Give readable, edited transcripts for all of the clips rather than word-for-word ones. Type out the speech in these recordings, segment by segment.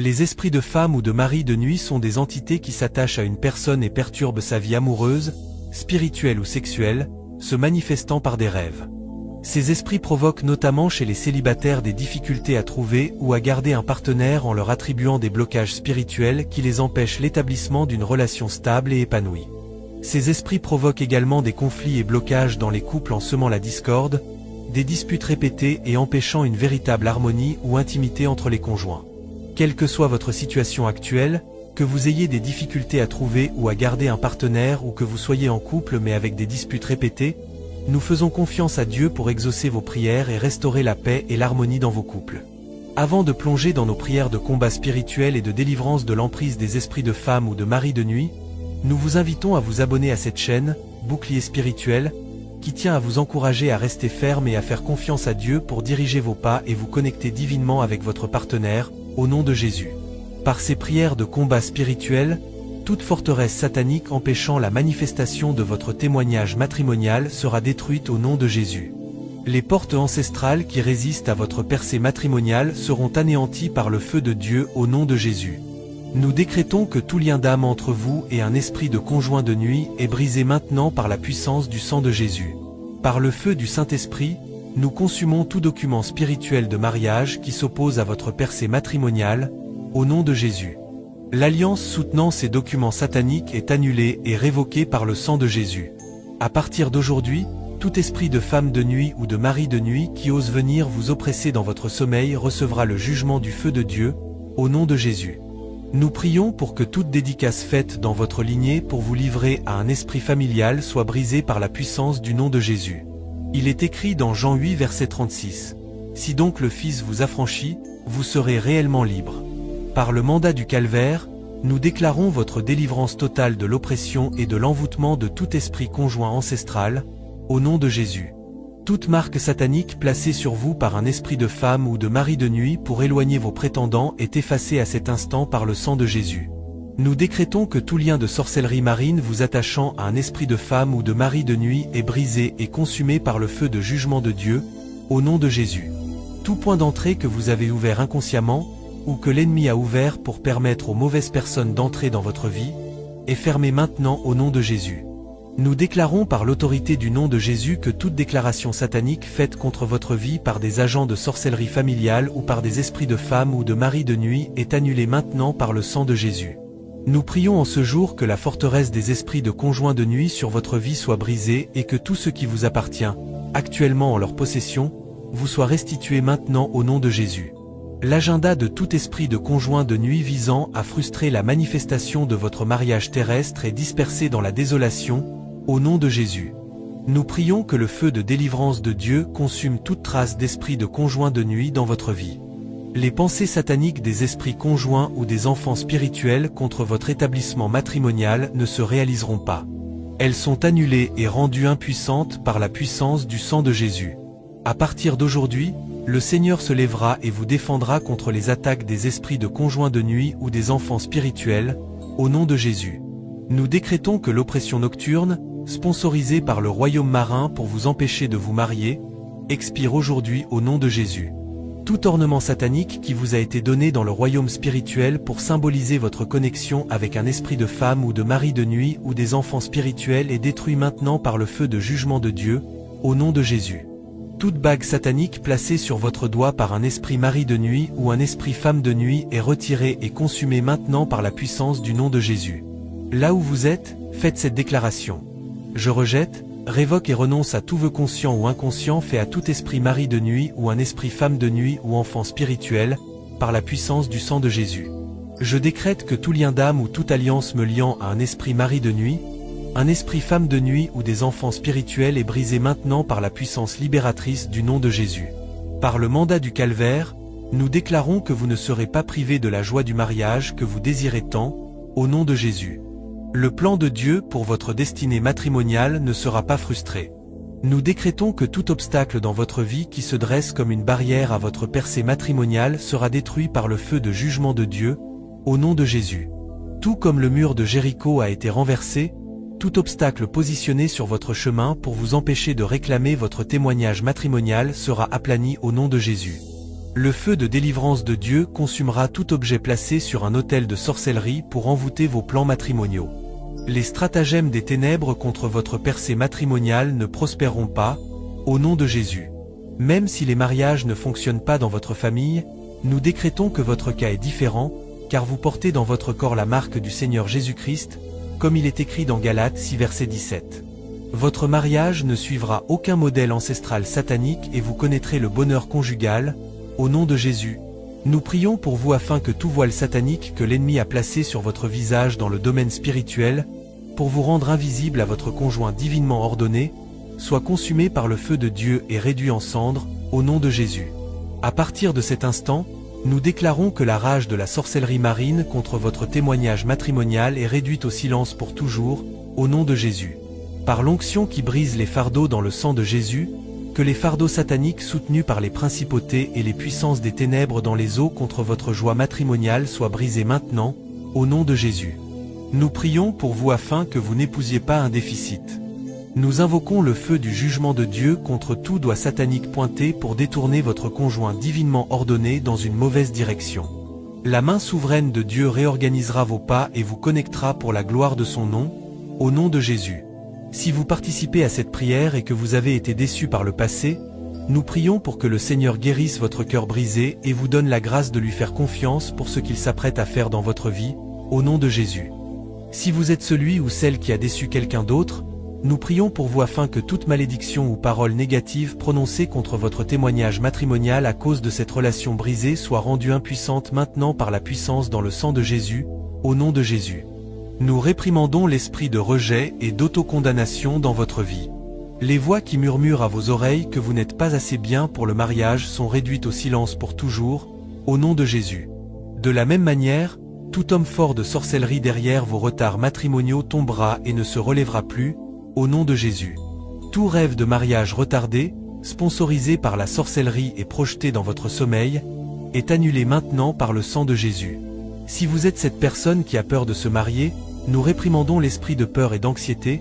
Les esprits de femme ou de mari de nuit sont des entités qui s'attachent à une personne et perturbent sa vie amoureuse, spirituelle ou sexuelle, se manifestant par des rêves. Ces esprits provoquent notamment chez les célibataires des difficultés à trouver ou à garder un partenaire en leur attribuant des blocages spirituels qui les empêchent l'établissement d'une relation stable et épanouie. Ces esprits provoquent également des conflits et blocages dans les couples en semant la discorde, des disputes répétées et empêchant une véritable harmonie ou intimité entre les conjoints. Quelle que soit votre situation actuelle, que vous ayez des difficultés à trouver ou à garder un partenaire ou que vous soyez en couple mais avec des disputes répétées, nous faisons confiance à Dieu pour exaucer vos prières et restaurer la paix et l'harmonie dans vos couples. Avant de plonger dans nos prières de combat spirituel et de délivrance de l'emprise des esprits de femme ou de mari de nuit, nous vous invitons à vous abonner à cette chaîne, Bouclier Spirituel, qui tient à vous encourager à rester ferme et à faire confiance à Dieu pour diriger vos pas et vous connecter divinement avec votre partenaire, au nom de Jésus. Par ces prières de combat spirituel, toute forteresse satanique empêchant la manifestation de votre témoignage matrimonial sera détruite au nom de Jésus. Les portes ancestrales qui résistent à votre percée matrimoniale seront anéanties par le feu de Dieu au nom de Jésus. Nous décrétons que tout lien d'âme entre vous et un esprit de conjoint de nuit est brisé maintenant par la puissance du sang de Jésus. Par le feu du Saint-Esprit, nous consumons tout document spirituel de mariage qui s'oppose à votre percée matrimoniale, au nom de Jésus. L'alliance soutenant ces documents sataniques est annulée et révoquée par le sang de Jésus. À partir d'aujourd'hui, tout esprit de femme de nuit ou de mari de nuit qui ose venir vous oppresser dans votre sommeil recevra le jugement du feu de Dieu, au nom de Jésus. Nous prions pour que toute dédicace faite dans votre lignée pour vous livrer à un esprit familial soit brisée par la puissance du nom de Jésus. Il est écrit dans Jean 8 verset 36. Si donc le Fils vous affranchit, vous serez réellement libre. Par le mandat du calvaire, nous déclarons votre délivrance totale de l'oppression et de l'envoûtement de tout esprit conjoint ancestral, au nom de Jésus. Toute marque satanique placée sur vous par un esprit de femme ou de mari de nuit pour éloigner vos prétendants est effacée à cet instant par le sang de Jésus. Nous décrétons que tout lien de sorcellerie marine vous attachant à un esprit de femme ou de mari de nuit est brisé et consumé par le feu de jugement de Dieu, au nom de Jésus. Tout point d'entrée que vous avez ouvert inconsciemment, ou que l'ennemi a ouvert pour permettre aux mauvaises personnes d'entrer dans votre vie, est fermé maintenant au nom de Jésus. Nous déclarons par l'autorité du nom de Jésus que toute déclaration satanique faite contre votre vie par des agents de sorcellerie familiale ou par des esprits de femme ou de mari de nuit est annulée maintenant par le sang de Jésus. Nous prions en ce jour que la forteresse des esprits de conjoint de nuit sur votre vie soit brisée et que tout ce qui vous appartient, actuellement en leur possession, vous soit restitué maintenant au nom de Jésus. L'agenda de tout esprit de conjoint de nuit visant à frustrer la manifestation de votre mariage terrestre est dispersé dans la désolation, au nom de Jésus. Nous prions que le feu de délivrance de Dieu consume toute trace d'esprit de conjoint de nuit dans votre vie. Les pensées sataniques des esprits conjoints ou des enfants spirituels contre votre établissement matrimonial ne se réaliseront pas. Elles sont annulées et rendues impuissantes par la puissance du sang de Jésus. À partir d'aujourd'hui, le Seigneur se lèvera et vous défendra contre les attaques des esprits de conjoints de nuit ou des enfants spirituels, au nom de Jésus. Nous décrétons que l'oppression nocturne, sponsorisée par le royaume marin pour vous empêcher de vous marier, expire aujourd'hui au nom de Jésus. Tout ornement satanique qui vous a été donné dans le royaume spirituel pour symboliser votre connexion avec un esprit de femme ou de mari de nuit ou des enfants spirituels est détruit maintenant par le feu de jugement de Dieu, au nom de Jésus. Toute bague satanique placée sur votre doigt par un esprit mari de nuit ou un esprit femme de nuit est retirée et consumée maintenant par la puissance du nom de Jésus. Là où vous êtes, faites cette déclaration. Je rejette, révoque et renonce à tout vœu conscient ou inconscient fait à tout esprit mari de nuit ou un esprit femme de nuit ou enfant spirituel, par la puissance du sang de Jésus. Je décrète que tout lien d'âme ou toute alliance me liant à un esprit mari de nuit, un esprit femme de nuit ou des enfants spirituels est brisé maintenant par la puissance libératrice du nom de Jésus. Par le mandat du calvaire, nous déclarons que vous ne serez pas privés de la joie du mariage que vous désirez tant, au nom de Jésus. Le plan de Dieu pour votre destinée matrimoniale ne sera pas frustré. Nous décrétons que tout obstacle dans votre vie qui se dresse comme une barrière à votre percée matrimoniale sera détruit par le feu de jugement de Dieu, au nom de Jésus. Tout comme le mur de Jéricho a été renversé, tout obstacle positionné sur votre chemin pour vous empêcher de réclamer votre témoignage matrimonial sera aplani au nom de Jésus. Le feu de délivrance de Dieu consumera tout objet placé sur un autel de sorcellerie pour envoûter vos plans matrimoniaux. Les stratagèmes des ténèbres contre votre percée matrimoniale ne prospéreront pas, au nom de Jésus. Même si les mariages ne fonctionnent pas dans votre famille, nous décrétons que votre cas est différent, car vous portez dans votre corps la marque du Seigneur Jésus-Christ, comme il est écrit dans Galates 6 verset 17. Votre mariage ne suivra aucun modèle ancestral satanique et vous connaîtrez le bonheur conjugal, au nom de Jésus. Nous prions pour vous afin que tout voile satanique que l'ennemi a placé sur votre visage dans le domaine spirituel, pour vous rendre invisible à votre conjoint divinement ordonné, soit consumé par le feu de Dieu et réduit en cendres, au nom de Jésus. À partir de cet instant, nous déclarons que la rage de la sorcellerie marine contre votre témoignage matrimonial est réduite au silence pour toujours, au nom de Jésus. Par l'onction qui brise les fardeaux dans le sang de Jésus, que les fardeaux sataniques soutenus par les principautés et les puissances des ténèbres dans les eaux contre votre joie matrimoniale soient brisés maintenant, au nom de Jésus. Nous prions pour vous afin que vous n'épousiez pas un déficit. Nous invoquons le feu du jugement de Dieu contre tout doigt satanique pointé pour détourner votre conjoint divinement ordonné dans une mauvaise direction. La main souveraine de Dieu réorganisera vos pas et vous connectera pour la gloire de son nom, au nom de Jésus. Si vous participez à cette prière et que vous avez été déçu par le passé, nous prions pour que le Seigneur guérisse votre cœur brisé et vous donne la grâce de lui faire confiance pour ce qu'il s'apprête à faire dans votre vie, au nom de Jésus. Si vous êtes celui ou celle qui a déçu quelqu'un d'autre, nous prions pour vous afin que toute malédiction ou parole négative prononcée contre votre témoignage matrimonial à cause de cette relation brisée soit rendue impuissante maintenant par la puissance dans le sang de Jésus, au nom de Jésus. Nous réprimandons l'esprit de rejet et d'autocondamnation dans votre vie. Les voix qui murmurent à vos oreilles que vous n'êtes pas assez bien pour le mariage sont réduites au silence pour toujours, au nom de Jésus. De la même manière, tout homme fort de sorcellerie derrière vos retards matrimoniaux tombera et ne se relèvera plus, au nom de Jésus. Tout rêve de mariage retardé, sponsorisé par la sorcellerie et projeté dans votre sommeil, est annulé maintenant par le sang de Jésus. Si vous êtes cette personne qui a peur de se marier, nous réprimandons l'esprit de peur et d'anxiété,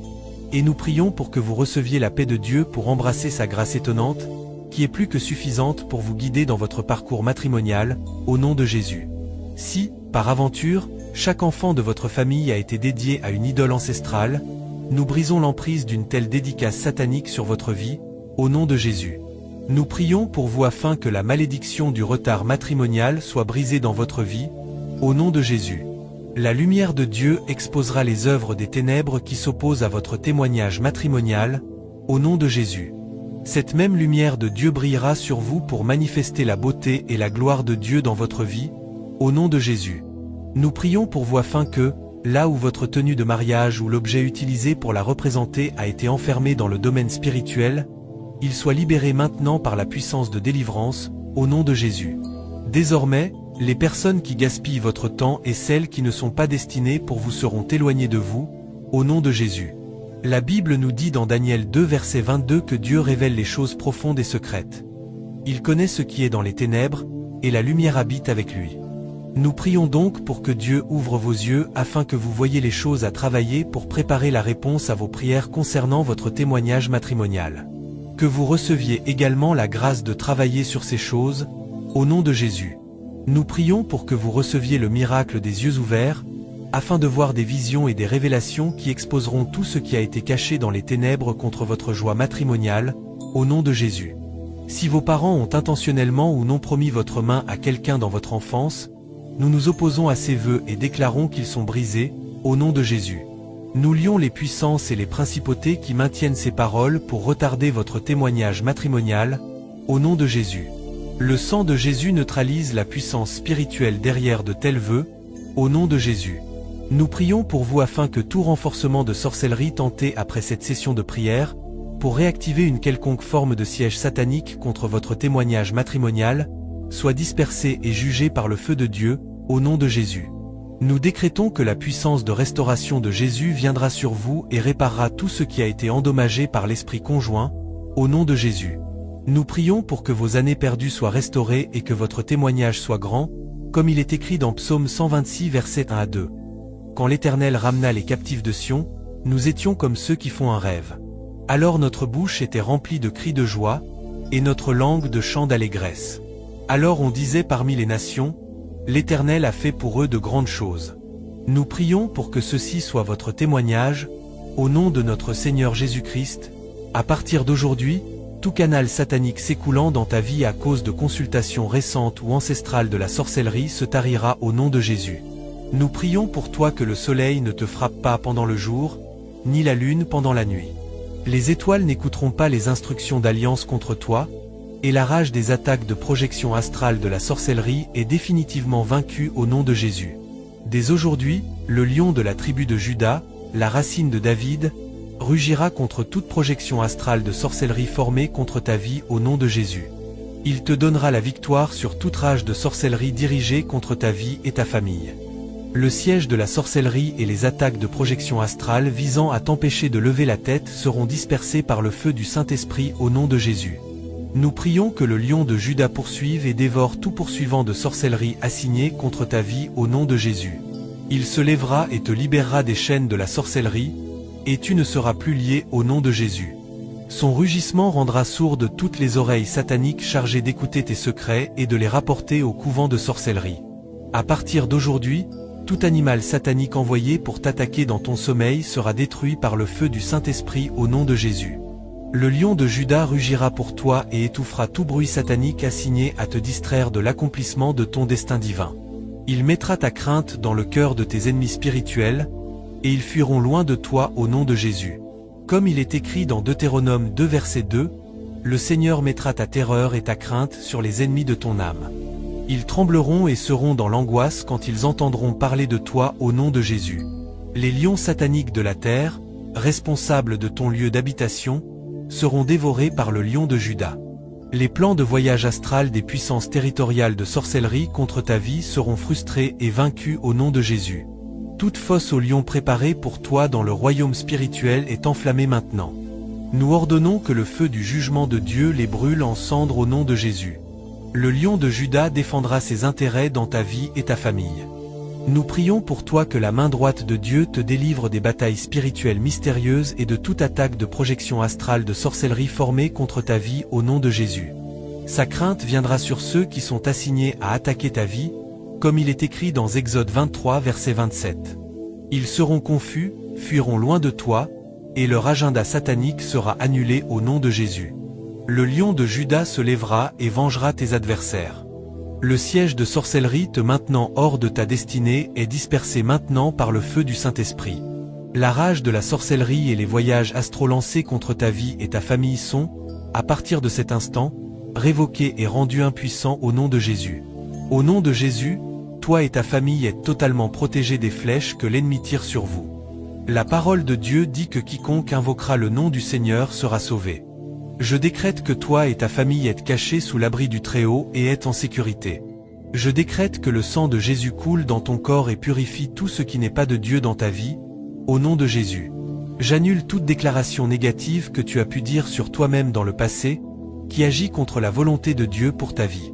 et nous prions pour que vous receviez la paix de Dieu pour embrasser sa grâce étonnante, qui est plus que suffisante pour vous guider dans votre parcours matrimonial, au nom de Jésus. Si, par aventure, chaque enfant de votre famille a été dédié à une idole ancestrale, nous brisons l'emprise d'une telle dédicace satanique sur votre vie, au nom de Jésus. Nous prions pour vous afin que la malédiction du retard matrimonial soit brisée dans votre vie, au nom de Jésus. La lumière de Dieu exposera les œuvres des ténèbres qui s'opposent à votre témoignage matrimonial, au nom de Jésus. Cette même lumière de Dieu brillera sur vous pour manifester la beauté et la gloire de Dieu dans votre vie, au nom de Jésus. Nous prions pour vous afin que, là où votre tenue de mariage ou l'objet utilisé pour la représenter a été enfermé dans le domaine spirituel, il soit libéré maintenant par la puissance de délivrance, au nom de Jésus. Désormais, les personnes qui gaspillent votre temps et celles qui ne sont pas destinées pour vous seront éloignées de vous, au nom de Jésus. La Bible nous dit dans Daniel 2 verset 22 que Dieu révèle les choses profondes et secrètes. Il connaît ce qui est dans les ténèbres, et la lumière habite avec lui. Nous prions donc pour que Dieu ouvre vos yeux afin que vous voyiez les choses à travailler pour préparer la réponse à vos prières concernant votre témoignage matrimonial. Que vous receviez également la grâce de travailler sur ces choses, au nom de Jésus. Nous prions pour que vous receviez le miracle des yeux ouverts, afin de voir des visions et des révélations qui exposeront tout ce qui a été caché dans les ténèbres contre votre joie matrimoniale, au nom de Jésus. Si vos parents ont intentionnellement ou non promis votre main à quelqu'un dans votre enfance, nous nous opposons à ces vœux et déclarons qu'ils sont brisés, au nom de Jésus. Nous lions les puissances et les principautés qui maintiennent ces paroles pour retarder votre témoignage matrimonial, au nom de Jésus. Le sang de Jésus neutralise la puissance spirituelle derrière de tels vœux, au nom de Jésus. Nous prions pour vous afin que tout renforcement de sorcellerie tenté après cette session de prière, pour réactiver une quelconque forme de siège satanique contre votre témoignage matrimonial, soit dispersé et jugé par le feu de Dieu, au nom de Jésus. Nous décrétons que la puissance de restauration de Jésus viendra sur vous et réparera tout ce qui a été endommagé par l'esprit conjoint, au nom de Jésus. Nous prions pour que vos années perdues soient restaurées et que votre témoignage soit grand, comme il est écrit dans Psaume 126 versets 1 à 2. Quand l'Éternel ramena les captifs de Sion, nous étions comme ceux qui font un rêve. Alors notre bouche était remplie de cris de joie, et notre langue de chants d'allégresse. Alors on disait parmi les nations, l'Éternel a fait pour eux de grandes choses. Nous prions pour que ceci soit votre témoignage, au nom de notre Seigneur Jésus-Christ. À partir d'aujourd'hui, tout canal satanique s'écoulant dans ta vie à cause de consultations récentes ou ancestrales de la sorcellerie se tarira au nom de Jésus. Nous prions pour toi que le soleil ne te frappe pas pendant le jour, ni la lune pendant la nuit. Les étoiles n'écouteront pas les instructions d'alliance contre toi, et la rage des attaques de projection astrale de la sorcellerie est définitivement vaincue au nom de Jésus. Dès aujourd'hui, le lion de la tribu de Juda, la racine de David, rugira contre toute projection astrale de sorcellerie formée contre ta vie au nom de Jésus. Il te donnera la victoire sur toute rage de sorcellerie dirigée contre ta vie et ta famille. Le siège de la sorcellerie et les attaques de projection astrale visant à t'empêcher de lever la tête seront dispersées par le feu du Saint-Esprit au nom de Jésus. Nous prions que le lion de Juda poursuive et dévore tout poursuivant de sorcellerie assigné contre ta vie au nom de Jésus. Il se lèvera et te libérera des chaînes de la sorcellerie, et tu ne seras plus lié au nom de Jésus. Son rugissement rendra sourdes toutes les oreilles sataniques chargées d'écouter tes secrets et de les rapporter au couvent de sorcellerie. À partir d'aujourd'hui, tout animal satanique envoyé pour t'attaquer dans ton sommeil sera détruit par le feu du Saint-Esprit au nom de Jésus. Le lion de Juda rugira pour toi et étouffera tout bruit satanique assigné à te distraire de l'accomplissement de ton destin divin. Il mettra ta crainte dans le cœur de tes ennemis spirituels, et ils fuiront loin de toi au nom de Jésus. Comme il est écrit dans Deutéronome 2 verset 2, le Seigneur mettra ta terreur et ta crainte sur les ennemis de ton âme. Ils trembleront et seront dans l'angoisse quand ils entendront parler de toi au nom de Jésus. Les lions sataniques de la terre, responsables de ton lieu d'habitation, seront dévorés par le lion de Juda. Les plans de voyage astral des puissances territoriales de sorcellerie contre ta vie seront frustrés et vaincus au nom de Jésus. Toute fosse au lion préparée pour toi dans le royaume spirituel est enflammée maintenant. Nous ordonnons que le feu du jugement de Dieu les brûle en cendres au nom de Jésus. Le lion de Juda défendra ses intérêts dans ta vie et ta famille. Nous prions pour toi que la main droite de Dieu te délivre des batailles spirituelles mystérieuses et de toute attaque de projection astrale de sorcellerie formée contre ta vie au nom de Jésus. Sa crainte viendra sur ceux qui sont assignés à attaquer ta vie, comme il est écrit dans Exode 23 verset 27. Ils seront confus, fuiront loin de toi, et leur agenda satanique sera annulé au nom de Jésus. Le lion de Juda se lèvera et vengera tes adversaires. Le siège de sorcellerie te maintenant hors de ta destinée est dispersé maintenant par le feu du Saint-Esprit. La rage de la sorcellerie et les voyages astraux lancés contre ta vie et ta famille sont, à partir de cet instant, révoqués et rendus impuissants au nom de Jésus. Au nom de Jésus, toi et ta famille êtes totalement protégés des flèches que l'ennemi tire sur vous. La parole de Dieu dit que quiconque invoquera le nom du Seigneur sera sauvé. Je décrète que toi et ta famille êtes cachés sous l'abri du Très-Haut et êtes en sécurité. Je décrète que le sang de Jésus coule dans ton corps et purifie tout ce qui n'est pas de Dieu dans ta vie, au nom de Jésus. J'annule toute déclaration négative que tu as pu dire sur toi-même dans le passé, qui agit contre la volonté de Dieu pour ta vie.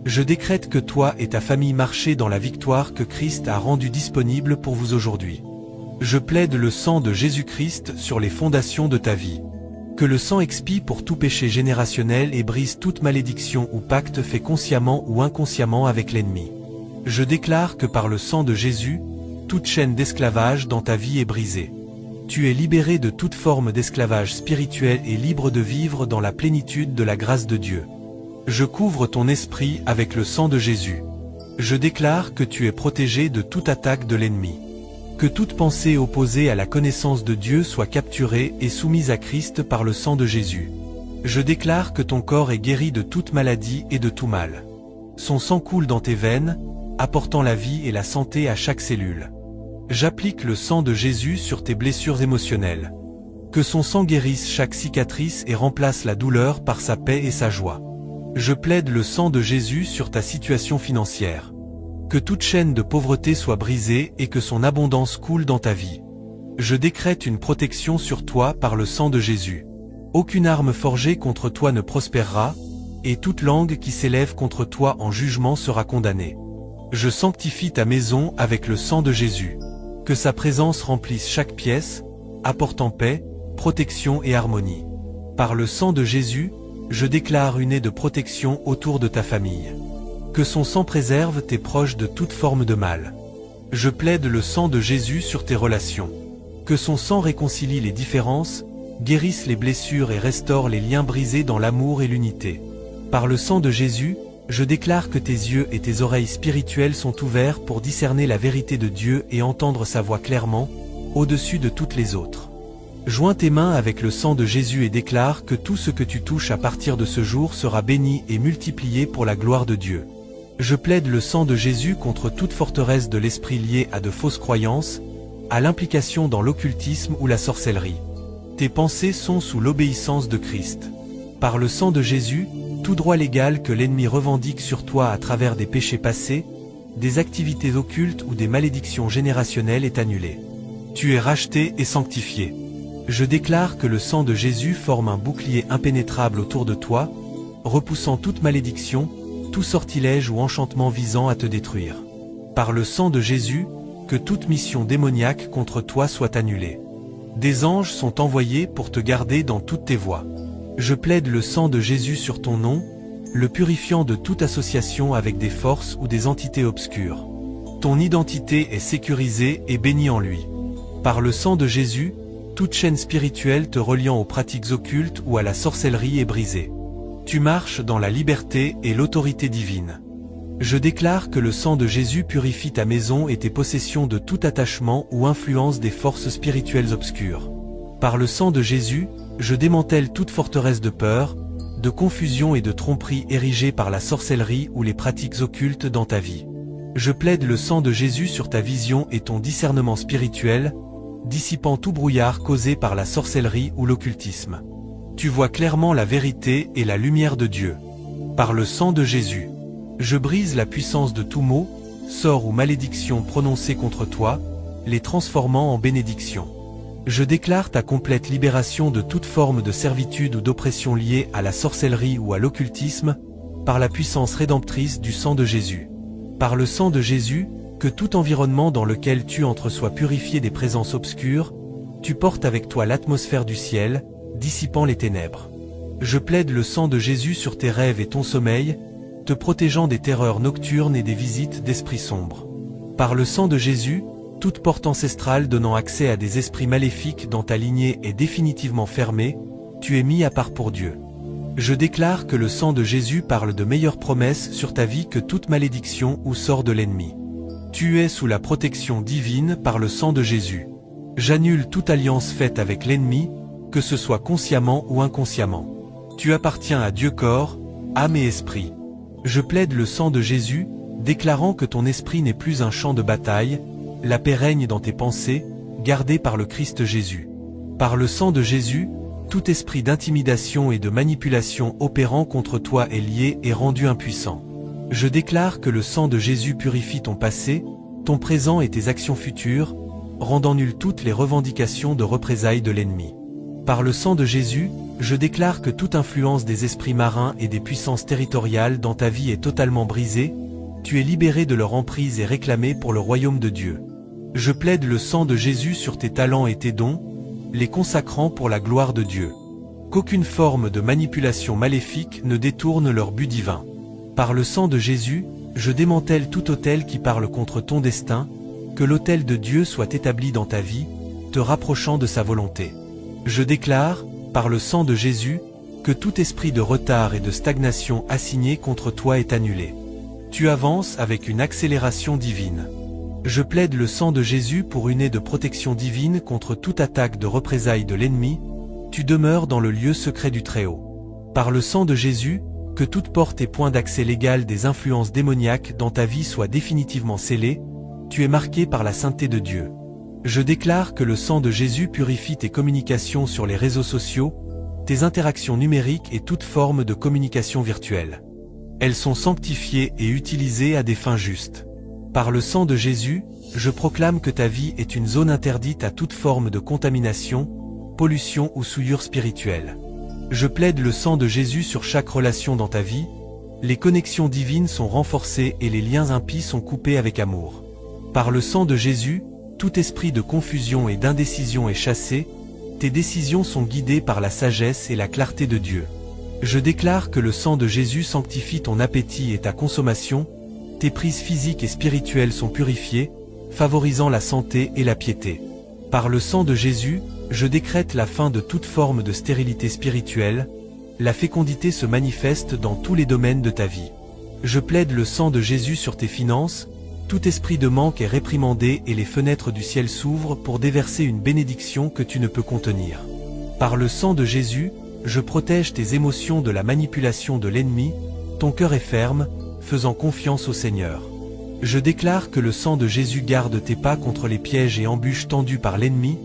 Je décrète que toi et ta famille marchez dans la victoire que Christ a rendue disponible pour vous aujourd'hui. Je plaide le sang de Jésus-Christ sur les fondations de ta vie. Que le sang expie pour tout péché générationnel et brise toute malédiction ou pacte fait consciemment ou inconsciemment avec l'ennemi. Je déclare que par le sang de Jésus, toute chaîne d'esclavage dans ta vie est brisée. Tu es libéré de toute forme d'esclavage spirituel et libre de vivre dans la plénitude de la grâce de Dieu. Je couvre ton esprit avec le sang de Jésus. Je déclare que tu es protégé de toute attaque de l'ennemi. Que toute pensée opposée à la connaissance de Dieu soit capturée et soumise à Christ par le sang de Jésus. Je déclare que ton corps est guéri de toute maladie et de tout mal. Son sang coule dans tes veines, apportant la vie et la santé à chaque cellule. J'applique le sang de Jésus sur tes blessures émotionnelles. Que son sang guérisse chaque cicatrice et remplace la douleur par sa paix et sa joie. Je plaide le sang de Jésus sur ta situation financière. Que toute chaîne de pauvreté soit brisée et que son abondance coule dans ta vie. Je décrète une protection sur toi par le sang de Jésus. Aucune arme forgée contre toi ne prospérera, et toute langue qui s'élève contre toi en jugement sera condamnée. Je sanctifie ta maison avec le sang de Jésus. Que sa présence remplisse chaque pièce, apportant paix, protection et harmonie. Par le sang de Jésus, je déclare une haie de protection autour de ta famille. Que son sang préserve tes proches de toute forme de mal. Je plaide le sang de Jésus sur tes relations. Que son sang réconcilie les différences, guérisse les blessures et restaure les liens brisés dans l'amour et l'unité. Par le sang de Jésus, je déclare que tes yeux et tes oreilles spirituelles sont ouverts pour discerner la vérité de Dieu et entendre sa voix clairement, au-dessus de toutes les autres. Joins tes mains avec le sang de Jésus et déclare que tout ce que tu touches à partir de ce jour sera béni et multiplié pour la gloire de Dieu. Je plaide le sang de Jésus contre toute forteresse de l'esprit liée à de fausses croyances, à l'implication dans l'occultisme ou la sorcellerie. Tes pensées sont sous l'obéissance de Christ. Par le sang de Jésus, tout droit légal que l'ennemi revendique sur toi à travers des péchés passés, des activités occultes ou des malédictions générationnelles est annulé. Tu es racheté et sanctifié. Je déclare que le sang de Jésus forme un bouclier impénétrable autour de toi, repoussant toute malédiction, tout sortilège ou enchantement visant à te détruire. Par le sang de Jésus, que toute mission démoniaque contre toi soit annulée. Des anges sont envoyés pour te garder dans toutes tes voies. Je plaide le sang de Jésus sur ton nom, le purifiant de toute association avec des forces ou des entités obscures. Ton identité est sécurisée et bénie en lui. Par le sang de Jésus, toute chaîne spirituelle te reliant aux pratiques occultes ou à la sorcellerie est brisée. Tu marches dans la liberté et l'autorité divine. Je déclare que le sang de Jésus purifie ta maison et tes possessions de tout attachement ou influence des forces spirituelles obscures. Par le sang de Jésus, je démantèle toute forteresse de peur, de confusion et de tromperie érigée par la sorcellerie ou les pratiques occultes dans ta vie. Je plaide le sang de Jésus sur ta vision et ton discernement spirituel, dissipant tout brouillard causé par la sorcellerie ou l'occultisme. Tu vois clairement la vérité et la lumière de Dieu. Par le sang de Jésus, je brise la puissance de tout mot, sort ou malédiction prononcée contre toi, les transformant en bénédiction. Je déclare ta complète libération de toute forme de servitude ou d'oppression liée à la sorcellerie ou à l'occultisme, par la puissance rédemptrice du sang de Jésus. Par le sang de Jésus, que tout environnement dans lequel tu entres soit purifié des présences obscures, tu portes avec toi l'atmosphère du ciel, dissipant les ténèbres. Je plaide le sang de Jésus sur tes rêves et ton sommeil, te protégeant des terreurs nocturnes et des visites d'esprits sombres. Par le sang de Jésus, toute porte ancestrale donnant accès à des esprits maléfiques dans ta lignée est définitivement fermée, tu es mis à part pour Dieu. Je déclare que le sang de Jésus parle de meilleures promesses sur ta vie que toute malédiction ou sort de l'ennemi. Tu es sous la protection divine par le sang de Jésus. J'annule toute alliance faite avec l'ennemi, que ce soit consciemment ou inconsciemment. Tu appartiens à Dieu corps, âme et esprit. Je plaide le sang de Jésus, déclarant que ton esprit n'est plus un champ de bataille, la paix règne dans tes pensées, gardée par le Christ Jésus. Par le sang de Jésus, tout esprit d'intimidation et de manipulation opérant contre toi est lié et rendu impuissant. Je déclare que le sang de Jésus purifie ton passé, ton présent et tes actions futures, rendant nulles toutes les revendications de représailles de l'ennemi. Par le sang de Jésus, je déclare que toute influence des esprits marins et des puissances territoriales dans ta vie est totalement brisée, tu es libéré de leur emprise et réclamé pour le royaume de Dieu. Je plaide le sang de Jésus sur tes talents et tes dons, les consacrant pour la gloire de Dieu. Qu'aucune forme de manipulation maléfique ne détourne leur but divin. Par le sang de Jésus, je démantèle tout autel qui parle contre ton destin, que l'autel de Dieu soit établi dans ta vie, te rapprochant de sa volonté. Je déclare, par le sang de Jésus, que tout esprit de retard et de stagnation assigné contre toi est annulé. Tu avances avec une accélération divine. Je plaide le sang de Jésus pour une aie de protection divine contre toute attaque de représailles de l'ennemi, tu demeures dans le lieu secret du Très-Haut. Par le sang de Jésus, que toute porte et point d'accès légal des influences démoniaques dans ta vie soit définitivement scellée, tu es marqué par la sainteté de Dieu. Je déclare que le sang de Jésus purifie tes communications sur les réseaux sociaux, tes interactions numériques et toute forme de communication virtuelle. Elles sont sanctifiées et utilisées à des fins justes. Par le sang de Jésus, je proclame que ta vie est une zone interdite à toute forme de contamination, pollution ou souillure spirituelle. Je plaide le sang de Jésus sur chaque relation dans ta vie, les connexions divines sont renforcées et les liens impies sont coupés avec amour. Par le sang de Jésus, tout esprit de confusion et d'indécision est chassé, tes décisions sont guidées par la sagesse et la clarté de Dieu. Je déclare que le sang de Jésus sanctifie ton appétit et ta consommation, tes prises physiques et spirituelles sont purifiées, favorisant la santé et la piété. Par le sang de Jésus, je décrète la fin de toute forme de stérilité spirituelle, la fécondité se manifeste dans tous les domaines de ta vie. Je plaide le sang de Jésus sur tes finances, tout esprit de manque est réprimandé et les fenêtres du ciel s'ouvrent pour déverser une bénédiction que tu ne peux contenir. Par le sang de Jésus, je protège tes émotions de la manipulation de l'ennemi, ton cœur est ferme, faisant confiance au Seigneur. Je déclare que le sang de Jésus garde tes pas contre les pièges et embûches tendus par l'ennemi,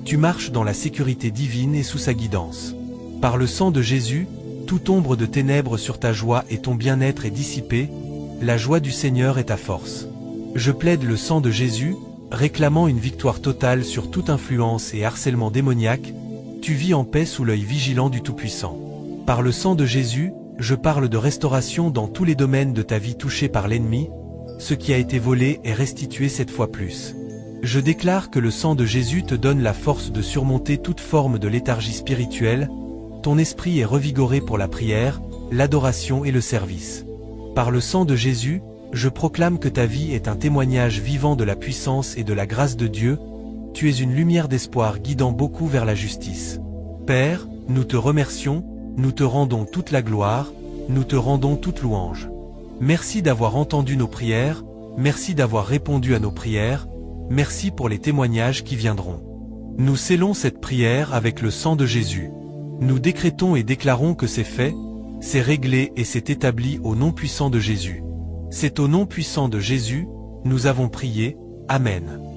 tu marches dans la sécurité divine et sous sa guidance. Par le sang de Jésus, toute ombre de ténèbres sur ta joie et ton bien-être est dissipée, la joie du Seigneur est ta force. Je plaide le sang de Jésus, réclamant une victoire totale sur toute influence et harcèlement démoniaque, tu vis en paix sous l'œil vigilant du Tout-Puissant. Par le sang de Jésus, je parle de restauration dans tous les domaines de ta vie touchés par l'ennemi, ce qui a été volé est restitué 7 fois plus. Je déclare que le sang de Jésus te donne la force de surmonter toute forme de léthargie spirituelle, ton esprit est revigoré pour la prière, l'adoration et le service. Par le sang de Jésus, je proclame que ta vie est un témoignage vivant de la puissance et de la grâce de Dieu, tu es une lumière d'espoir guidant beaucoup vers la justice. Père, nous te remercions, nous te rendons toute la gloire, nous te rendons toute louange. Merci d'avoir entendu nos prières, merci d'avoir répondu à nos prières, merci pour les témoignages qui viendront. Nous scellons cette prière avec le sang de Jésus. Nous décrétons et déclarons que c'est fait, c'est réglé et c'est établi au nom puissant de Jésus. C'est au nom puissant de Jésus, nous avons prié, Amen.